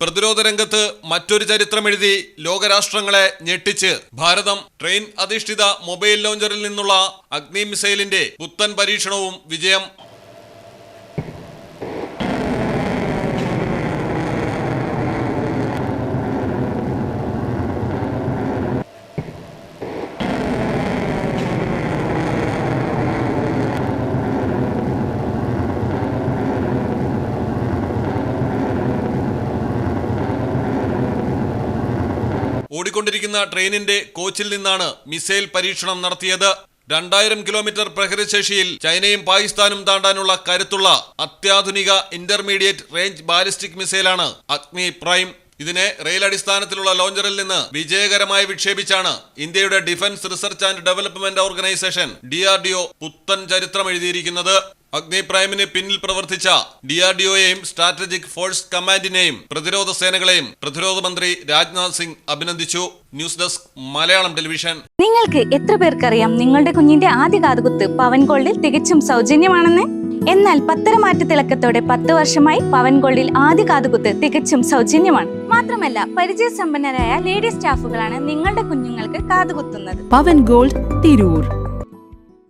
പ്രതിരോധ രംഗത്ത് മറ്റൊരു ചരിത്രമെഴുതി ലോകരാഷ്ട്രങ്ങളെ ഞെട്ടിച്ച് ഭാരതം ട്രെയിൻ അധിഷ്ഠിത മൊബൈൽ ലോഞ്ചറിൽ നിന്നുള്ള അഗ്നി മിസൈലിന്റെ പുത്തൻ പരീക്ഷണവും വിജയം. ഓടിക്കൊണ്ടിരിക്കുന്ന ട്രെയിനിന്റെ കോച്ചിൽ നിന്നാണ് മിസൈൽ പരീക്ഷണം നടത്തിയത്. 2000 കിലോമീറ്റർ പ്രഹരശേഷിയിൽ ചൈനയും പാകിസ്ഥാനും താണ്ടാനുള്ള കരുത്തുള്ള അത്യാധുനിക ഇന്റർമീഡിയറ്റ് റേഞ്ച് ബാലിസ്റ്റിക് മിസൈലാണ് അഗ്നി പ്രൈം. ഇതിനെ റെയിൽ അടിസ്ഥാനത്തിലുള്ള ലോഞ്ചറിൽ നിന്ന് വിജയകരമായി വിക്ഷേപിച്ചാണ് ഇന്ത്യയുടെ defence research and development organisation DRDO പുത്തൻ ചരിത്രം എഴുതിയിരിക്കുന്നത്. അഗ്നി പ്രൈമിന് പിന്നിൽ പ്രവർത്തിച്ച DRDOയെയും സ്ട്രാറ്റജിക് ഫോഴ്സ് കമാൻഡിനെയും പ്രതിരോധ സേനകളെയും പ്രതിരോധ മന്ത്രി രാജ്നാഥ് സിംഗ് അഭിനന്ദിച്ചു. News desk Malayalam television. നിങ്ങൾക്ക് എത്ര പേർക്കറിയാം നിങ്ങളുടെ കുഞ്ഞിന്റെ ആദ്യ കാതുകുത്ത് പവൻ ഗോൾഡിൽ തികച്ചും സൗജന്യമാണെന്ന്? എന്നാൽ പത്തരമാറ്റ തിളക്കത്തോടെ 10 വർഷമായി പവൻ ഗോൾഡിൽ ആദ്യ കാതുകുത്ത് തികച്ചും സൗജന്യമാണ്. മാത്രമല്ല പരിചയസമ്പന്നരായ ലേഡി സ്റ്റാഫുകളാണ് നിങ്ങളുടെ കുഞ്ഞുങ്ങൾക്ക് കാതുകുത്തുന്നത്. പവൻ ഗോൾഡ് തിരൂർ.